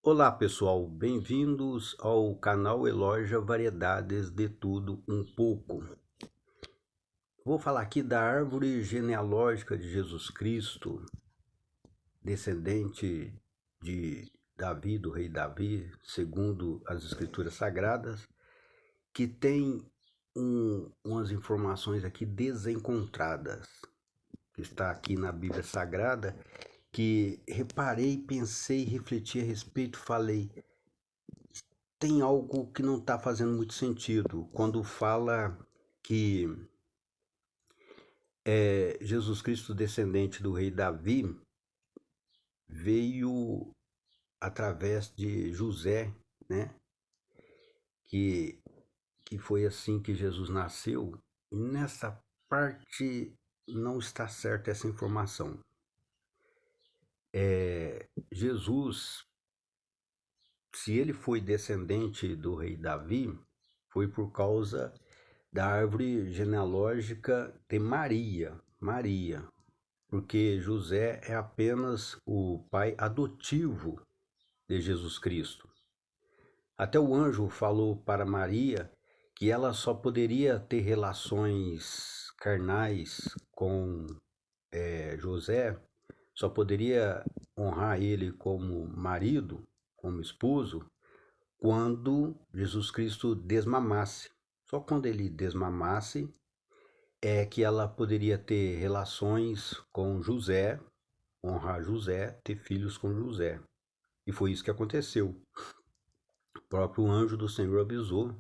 Olá pessoal, bem-vindos ao canal Eloja Variedades de Tudo Um Pouco. Vou falar aqui da árvore genealógica de Jesus Cristo, descendente de Davi, do rei Davi, segundo as Escrituras Sagradas, que tem umas informações aqui desencontradas, que está aqui na Bíblia Sagrada, que reparei, pensei, refleti a respeito, falei, tem algo que não está fazendo muito sentido quando fala que Jesus Cristo, descendente do rei Davi, veio através de José, né? Que, que foi assim que Jesus nasceu. E nessa parte não está certa essa informação. Jesus, se ele foi descendente do rei Davi, foi por causa da árvore genealógica de Maria, porque José é apenas o pai adotivo de Jesus Cristo. Até o anjo falou para Maria que ela só poderia ter relações carnais com José, só poderia honrar ele como marido, como esposo, quando Jesus Cristo desmamasse. Só quando ele desmamasse é que ela poderia ter relações com José, honrar José, ter filhos com José. E foi isso que aconteceu. O próprio anjo do Senhor avisou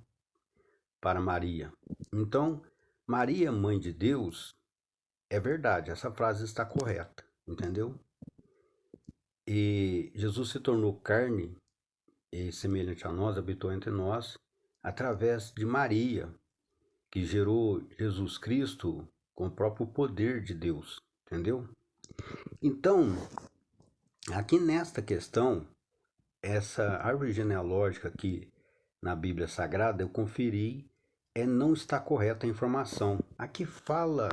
para Maria. Então, Maria, mãe de Deus, é verdade, essa frase está correta, entendeu? E Jesus se tornou carne e semelhante a nós, habitou entre nós, através de Maria, que gerou Jesus Cristo com o próprio poder de Deus, entendeu? Então, aqui nesta questão, essa árvore genealógica aqui na Bíblia Sagrada, eu conferi, não está correta a informação. Aqui fala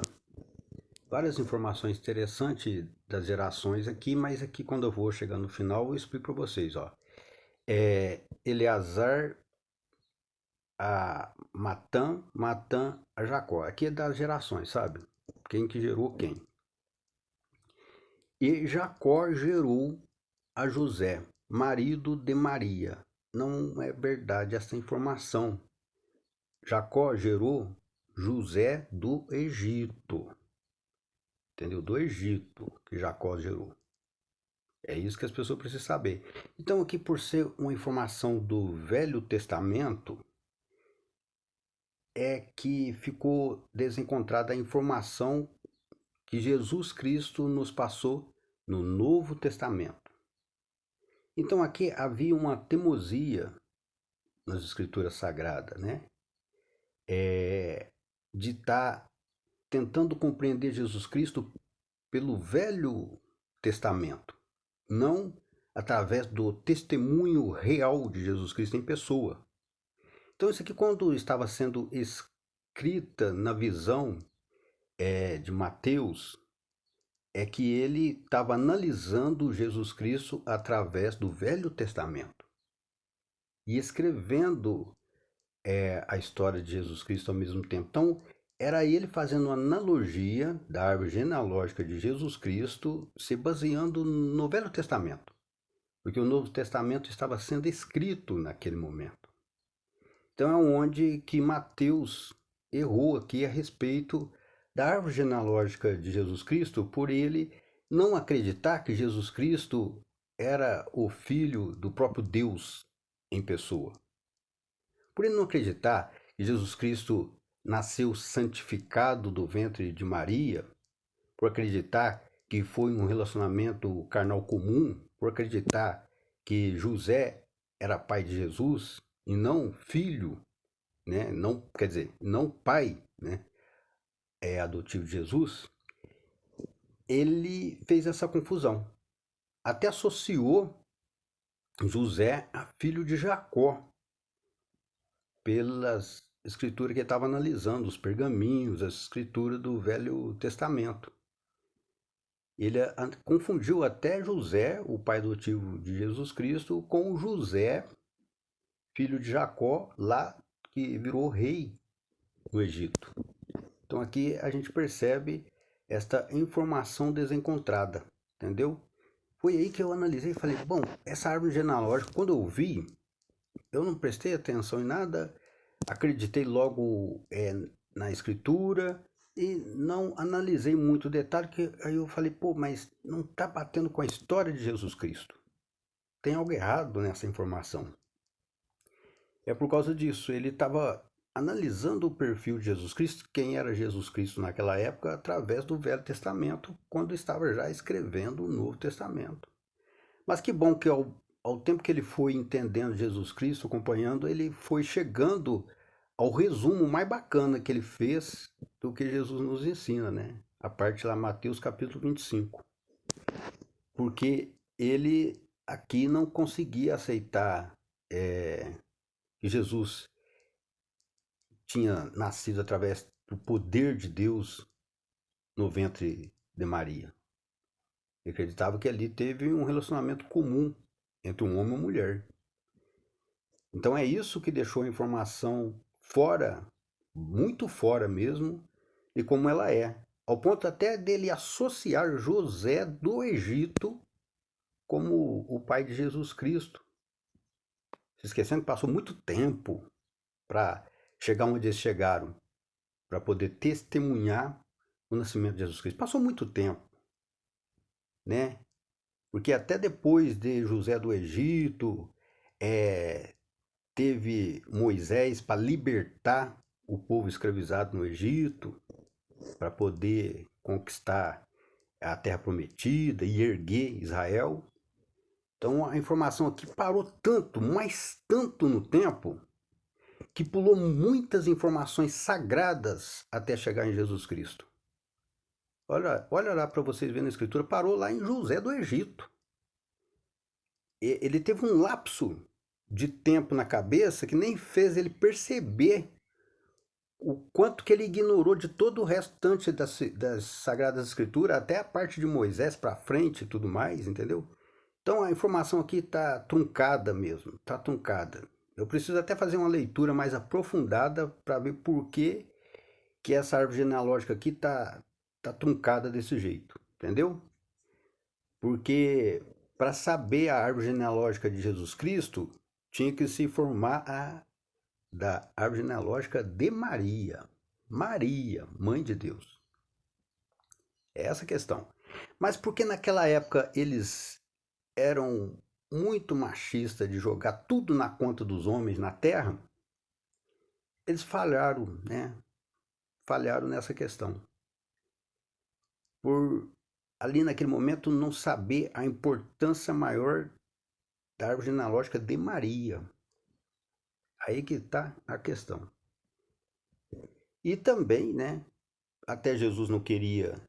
várias informações interessantes das gerações aqui, mas aqui quando eu vou chegar no final, eu explico para vocês, ó. Eleazar a Matã a Jacó. Aqui é das gerações, sabe? Quem que gerou quem. E Jacó gerou a José, marido de Maria. Não é verdade essa informação. Jacó gerou José do Egito. Entendeu? Do Egito que Jacó gerou. É isso que as pessoas precisam saber. Então, aqui, por ser uma informação do Velho Testamento, é que ficou desencontrada a informação que Jesus Cristo nos passou no Novo Testamento. Então, aqui havia uma teimosia nas Escrituras Sagradas, né? De estar tentando compreender Jesus Cristo pelo Velho Testamento, não através do testemunho real de Jesus Cristo em pessoa. Então, isso aqui, quando estava sendo escrita na visão de Mateus, é que ele estava analisando Jesus Cristo através do Velho Testamento e escrevendo a história de Jesus Cristo ao mesmo tempo. Então, era ele fazendo uma analogia da árvore genealógica de Jesus Cristo, se baseando no Velho Testamento, porque o Novo Testamento estava sendo escrito naquele momento. Então é onde que Mateus errou aqui a respeito da árvore genealógica de Jesus Cristo, por ele não acreditar que Jesus Cristo era o filho do próprio Deus em pessoa. Por ele não acreditar que Jesus Cristo nasceu santificado do ventre de Maria, por acreditar que foi um relacionamento carnal comum, por acreditar que José era pai de Jesus e não filho, né? Não, quer dizer, não pai, né? Adotivo de Jesus, ele fez essa confusão. Até associou José a filho de Jacó, pelas escrituras que ele estava analisando, os pergaminhos, as escrituras do Velho Testamento. Ele confundiu até José, o pai adotivo de Jesus Cristo, com José, filho de Jacó, lá que virou rei no Egito. Então aqui a gente percebe esta informação desencontrada, entendeu? Foi aí que eu analisei e falei, bom, essa árvore genealógica, quando eu vi, eu não prestei atenção em nada, acreditei logo na escritura e não analisei muito o detalhe, que aí eu falei, pô, mas não está batendo com a história de Jesus Cristo. Tem algo errado nessa informação. É por causa disso, ele estava analisando o perfil de Jesus Cristo, quem era Jesus Cristo naquela época, através do Velho Testamento, quando estava já escrevendo o Novo Testamento. Mas que bom que ao tempo que ele foi entendendo Jesus Cristo, acompanhando, ele foi chegando ao resumo mais bacana que ele fez do que Jesus nos ensina, né? A parte lá, Mateus capítulo 25. Porque ele aqui não conseguia aceitar que Jesus tinha nascido através do poder de Deus no ventre de Maria. Ele acreditava que ali teve um relacionamento comum entre um homem e uma mulher. Então é isso que deixou a informação fora, muito fora mesmo, de como ela é. Ao ponto até dele associar José do Egito como o pai de Jesus Cristo. Se esquecendo que passou muito tempo para chegar onde eles chegaram, para poder testemunhar o nascimento de Jesus Cristo. Passou muito tempo, né? Porque até depois de José do Egito, teve Moisés para libertar o povo escravizado no Egito, para poder conquistar a terra prometida e erguer Israel. Então a informação aqui parou tanto, mas tanto no tempo, que pulou muitas informações sagradas até chegar em Jesus Cristo. Olha lá para vocês verem na escritura, parou lá em José do Egito. Ele teve um lapso de tempo na cabeça que nem fez ele perceber o quanto que ele ignorou de todo o restante das Sagradas Escrituras, até a parte de Moisés para frente e tudo mais, entendeu? Então a informação aqui está truncada mesmo, está truncada. Eu preciso até fazer uma leitura mais aprofundada para ver por que essa árvore genealógica aqui tá truncada desse jeito, entendeu? Porque para saber a árvore genealógica de Jesus Cristo, tinha que se formar da árvore genealógica de Maria. Maria, mãe de Deus. É essa a questão. Mas porque naquela época eles eram muito machistas de jogar tudo na conta dos homens na terra, eles falharam, né? Falharam nessa questão. Por ali naquele momento não saber a importância maior da árvore genealógica de Maria. Aí que está a questão. E também, né? Até Jesus não queria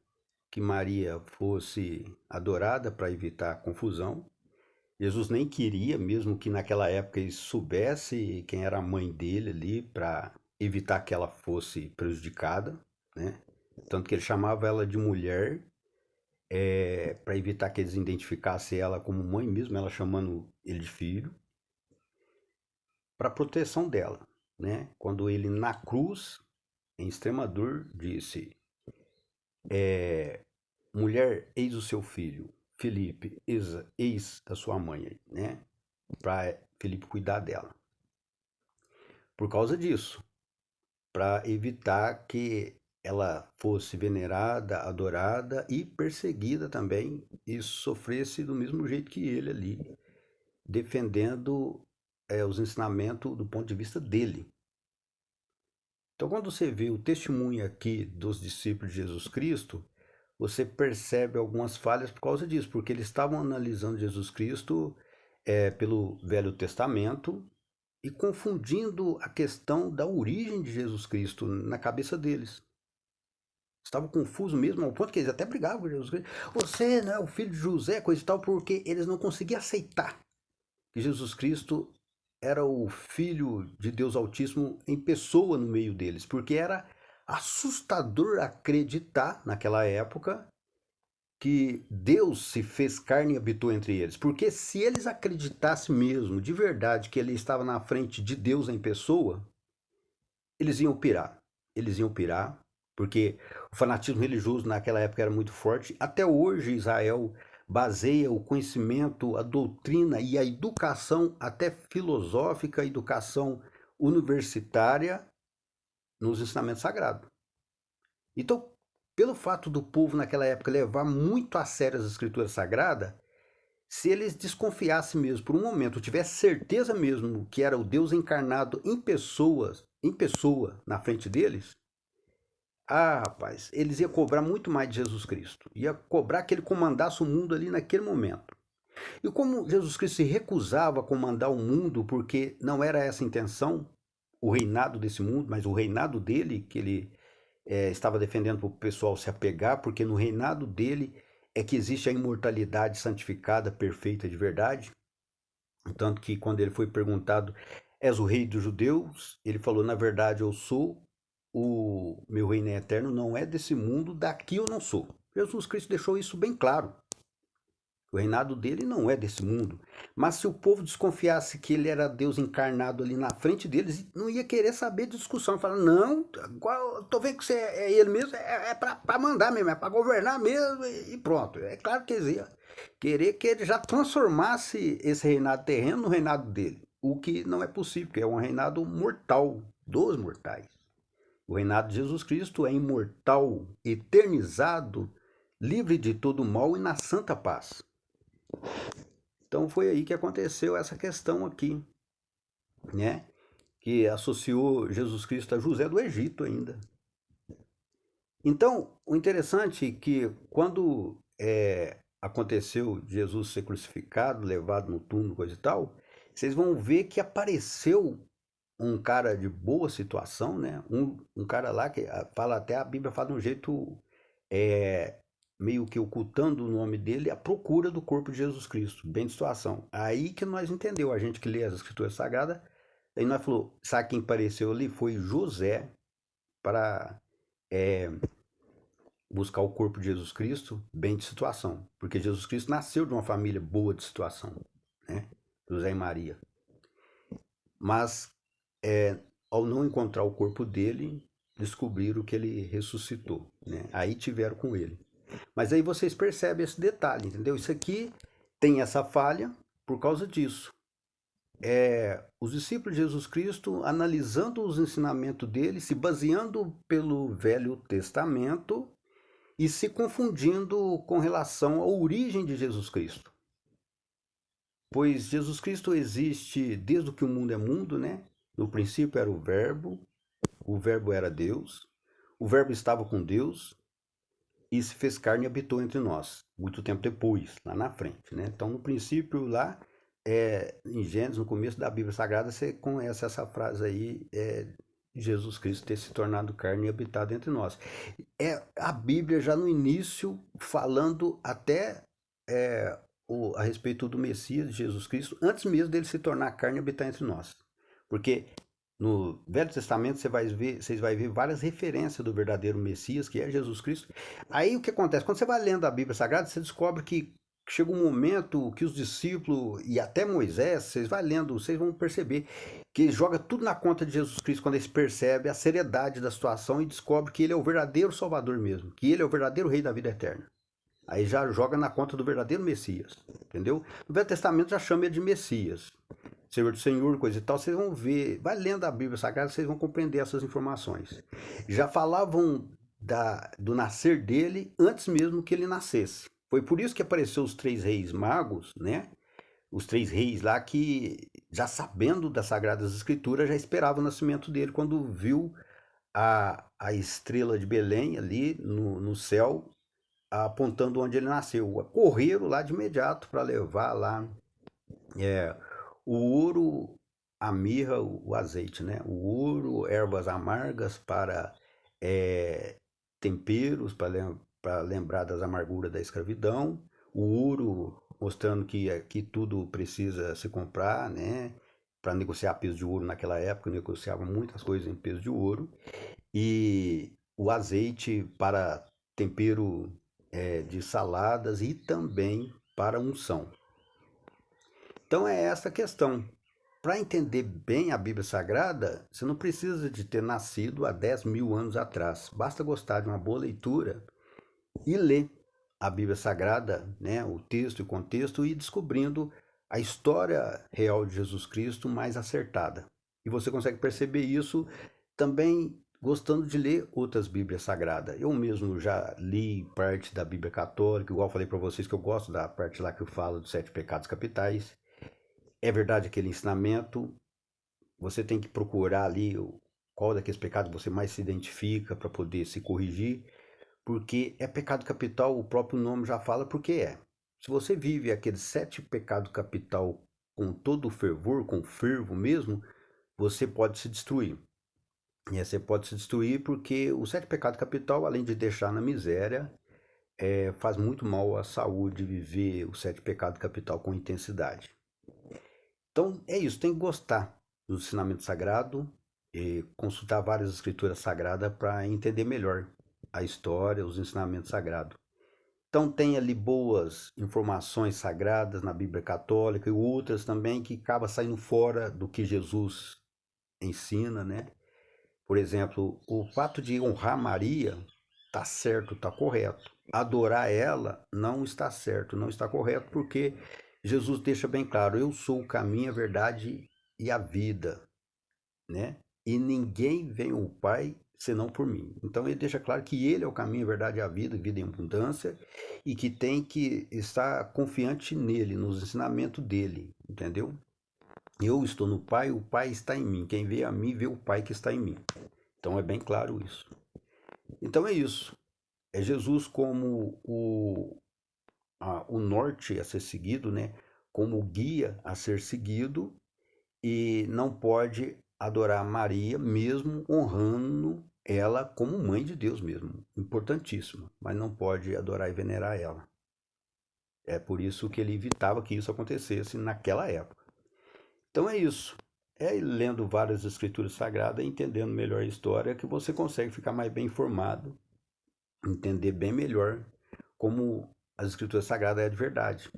que Maria fosse adorada para evitar confusão. Jesus nem queria, mesmo que naquela época ele soubesse quem era a mãe dele ali, para evitar que ela fosse prejudicada, né? Tanto que ele chamava ela de mulher, para evitar que eles identificassem ela como mãe mesmo, ela chamando ele de filho, para proteção dela, né? Quando ele na cruz, em extrema dor, disse: mulher, eis o seu filho, Felipe, eis a sua mãe, né? Para Felipe cuidar dela. Por causa disso, para evitar que ela fosse venerada, adorada e perseguida também, e sofresse do mesmo jeito que ele ali, defendendo os ensinamentos do ponto de vista dele. Então, quando você vê o testemunho aqui dos discípulos de Jesus Cristo, você percebe algumas falhas por causa disso, porque eles estavam analisando Jesus Cristo pelo Velho Testamento e confundindo a questão da origem de Jesus Cristo na cabeça deles. Estavam confusos mesmo, ao ponto que eles até brigavam com Jesus Cristo. Você não é o filho de José, coisa e tal, porque eles não conseguiam aceitar que Jesus Cristo era o Filho de Deus Altíssimo em pessoa no meio deles, porque era assustador acreditar naquela época que Deus se fez carne e habitou entre eles. Porque se eles acreditassem mesmo, de verdade, que ele estava na frente de Deus em pessoa, eles iam pirar. Eles iam pirar, porque o fanatismo religioso naquela época era muito forte. Até hoje, Israel baseia o conhecimento, a doutrina e a educação, até filosófica, educação universitária, nos ensinamentos sagrados. Então, pelo fato do povo naquela época levar muito a sério as escrituras sagradas, se eles desconfiassem mesmo por um momento, tivesse certeza mesmo que era o Deus encarnado em pessoa na frente deles, rapaz, eles iam cobrar muito mais de Jesus Cristo. Ia cobrar que ele comandasse o mundo ali naquele momento. E como Jesus Cristo se recusava a comandar o mundo porque não era essa a intenção, o reinado desse mundo, mas o reinado dele, que ele estava defendendo para o pessoal se apegar, porque no reinado dele é que existe a imortalidade santificada, perfeita de verdade. Tanto que quando ele foi perguntado, és o rei dos judeus? Ele falou, na verdade eu sou, o meu reino é eterno, não é desse mundo, daqui eu não sou. Jesus Cristo deixou isso bem claro. O reinado dele não é desse mundo. Mas se o povo desconfiasse que ele era Deus encarnado ali na frente deles, não ia querer saber de discussão. Falar, não, tô vendo que você é ele mesmo, é para mandar mesmo, é para governar mesmo e pronto. É claro que eles iam querer que ele já transformasse esse reinado terreno no reinado dele. O que não é possível, porque é um reinado mortal, dos mortais. O reinado de Jesus Cristo é imortal, eternizado, livre de todo mal e na santa paz. Então foi aí que aconteceu essa questão aqui, né? Que associou Jesus Cristo a José do Egito ainda. Então, o interessante é que quando aconteceu Jesus ser crucificado, levado no túmulo, coisa e tal, vocês vão ver que apareceu um cara de boa situação, né? Um cara lá que fala até, a Bíblia fala de um jeito é, meio que ocultando o nome dele, à procura do corpo de Jesus Cristo, bem de situação. Aí que nós entendeu, a gente que lê as Escrituras Sagradas, aí nós falou, sabe quem apareceu ali? Foi José para buscar o corpo de Jesus Cristo, bem de situação, porque Jesus Cristo nasceu de uma família boa de situação, né? José e Maria. Mas ao não encontrar o corpo dele, descobriram que ele ressuscitou, né? Aí tiveram com ele. Mas aí vocês percebem esse detalhe, entendeu? Isso aqui tem essa falha por causa disso. Os discípulos de Jesus Cristo, analisando os ensinamentos dele, se baseando pelo Velho Testamento e se confundindo com relação à origem de Jesus Cristo. Pois Jesus Cristo existe desde que o mundo é mundo, né? No princípio era o Verbo era Deus, o Verbo estava com Deus e se fez carne e habitou entre nós, muito tempo depois, lá na frente, né? Então, no princípio, lá, em Gênesis, no começo da Bíblia Sagrada, você conhece essa frase aí, Jesus Cristo ter se tornado carne e habitado entre nós. É a Bíblia já no início, falando até a respeito do Messias, Jesus Cristo, antes mesmo dele se tornar carne e habitar entre nós. Porque no Velho Testamento vocês vão ver várias referências do verdadeiro Messias, que é Jesus Cristo. Aí o que acontece? Quando você vai lendo a Bíblia Sagrada, você descobre que chega um momento que os discípulos e até Moisés, vocês vão lendo, vocês vão perceber que ele joga tudo na conta de Jesus Cristo quando eles percebem a seriedade da situação e descobre que ele é o verdadeiro Salvador mesmo, que ele é o verdadeiro Rei da vida eterna. Aí já joga na conta do verdadeiro Messias, entendeu? No Velho Testamento já chama ele de Messias. Senhor do Senhor, coisa e tal, vocês vão ver, vai lendo a Bíblia Sagrada, vocês vão compreender essas informações. Já falavam do nascer dele antes mesmo que ele nascesse. Foi por isso que apareceu os três reis magos, né? Os três reis lá que, já sabendo das Sagradas Escrituras, já esperavam o nascimento dele quando viu a estrela de Belém ali no céu, apontando onde ele nasceu. Correram lá de imediato para levar lá o ouro, a mirra, o azeite, né? O ouro, ervas amargas para temperos, para lembrar das amarguras da escravidão. O ouro, mostrando que aqui tudo precisa se comprar, né? Para negociar peso de ouro naquela época, negociavam muitas coisas em peso de ouro. E o azeite para tempero de saladas e também para unção. Então é essa a questão. Para entender bem a Bíblia Sagrada, você não precisa de ter nascido há 10 mil anos atrás. Basta gostar de uma boa leitura e ler a Bíblia Sagrada, né, o texto e o contexto, e ir descobrindo a história real de Jesus Cristo mais acertada. E você consegue perceber isso também gostando de ler outras Bíblias Sagradas. Eu mesmo já li parte da Bíblia Católica, igual falei para vocês que eu gosto da parte lá que eu falo dos 7 pecados capitais. É verdade aquele ensinamento, você tem que procurar ali qual daqueles pecados você mais se identifica para poder se corrigir, porque é pecado capital, o próprio nome já fala porque é. Se você vive aqueles 7 pecados capital com todo o fervor, com fervo mesmo, você pode se destruir. E você pode se destruir porque o 7 pecados capital, além de deixar na miséria, faz muito mal à saúde viver o 7 pecados capital com intensidade. Então é isso, tem que gostar do ensinamento sagrado e consultar várias escrituras sagradas para entender melhor a história, os ensinamentos sagrados. Então tem ali boas informações sagradas na Bíblia Católica e outras também que acaba saindo fora do que Jesus ensina, né? Por exemplo, o fato de honrar Maria está certo, está correto. Adorar ela não está certo, não está correto, porque Jesus deixa bem claro: eu sou o caminho, a verdade e a vida, né? E ninguém vem ao Pai senão por mim. Então ele deixa claro que ele é o caminho, a verdade e a vida em abundância, e que tem que estar confiante nele, nos ensinamentos dele, entendeu? Eu estou no Pai, o Pai está em mim. Quem vê a mim, vê o Pai que está em mim. Então é bem claro isso. Então é isso. É Jesus como o norte a ser seguido, né? Como guia a ser seguido, e não pode adorar Maria mesmo honrando ela como mãe de Deus mesmo. Importantíssima. Mas não pode adorar e venerar ela. É por isso que ele evitava que isso acontecesse naquela época. Então é isso. É lendo várias escrituras sagradas e entendendo melhor a história que você consegue ficar mais bem informado, entender bem melhor como as escrituras sagradas é de verdade.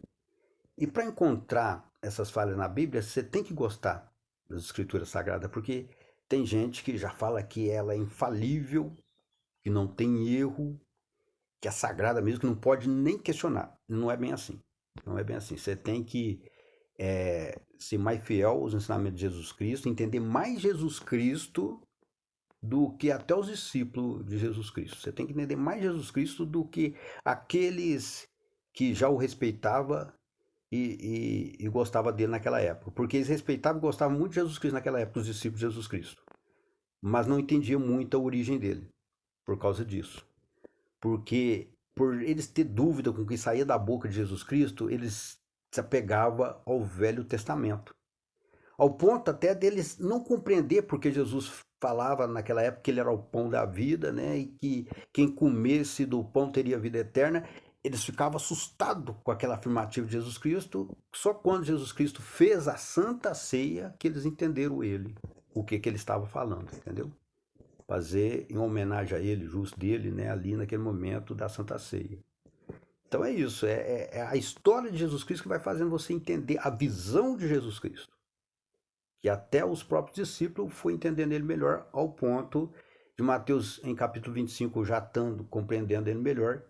E para encontrar essas falhas na Bíblia, você tem que gostar das escrituras sagradas, porque tem gente que já fala que ela é infalível, que não tem erro, que é sagrada mesmo, que não pode nem questionar. Não é bem assim. Não é bem assim. Você tem que ser mais fiel aos ensinamentos de Jesus Cristo, entender mais Jesus Cristo do que até os discípulos de Jesus Cristo. Você tem que entender mais Jesus Cristo do que aqueles que já o respeitavam e gostavam dele naquela época. Porque eles respeitavam e gostavam muito de Jesus Cristo naquela época, os discípulos de Jesus Cristo. Mas não entendiam muito a origem dele por causa disso. Porque por eles ter dúvida com o que saía da boca de Jesus Cristo, eles se apegavam ao Velho Testamento. Ao ponto até deles não compreender porque Jesus falava naquela época que ele era o pão da vida, né? E que quem comesse do pão teria vida eterna. Eles ficavam assustados com aquela afirmativa de Jesus Cristo. Só quando Jesus Cristo fez a Santa Ceia que eles entenderam ele, o que ele estava falando, entendeu? Fazer em homenagem a ele, justo dele, né? Ali naquele momento da Santa Ceia. Então é isso, é a história de Jesus Cristo que vai fazendo você entender a visão de Jesus Cristo. Que até os próprios discípulos foi entendendo ele melhor, ao ponto de Mateus, em capítulo 25, já estando compreendendo ele melhor,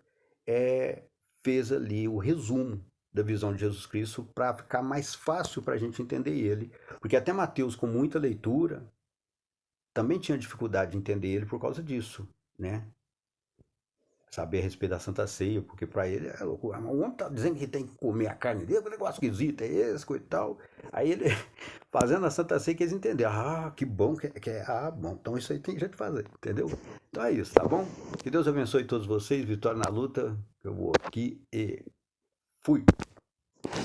fez ali o resumo da visão de Jesus Cristo para ficar mais fácil para a gente entender ele. Porque até Mateus, com muita leitura, também tinha dificuldade de entender ele por causa disso, né? Saber a respeito da Santa Ceia, porque para ele é loucura. O homem tá dizendo que tem que comer a carne dele, que negócio esquisito é esse, coisa e tal. Aí ele, fazendo a Santa Ceia, que eles entenderam. Ah, que bom que é. Ah, bom, então isso aí tem jeito de fazer, entendeu? Então é isso, tá bom? Que Deus abençoe todos vocês, vitória na luta. Eu vou aqui e fui.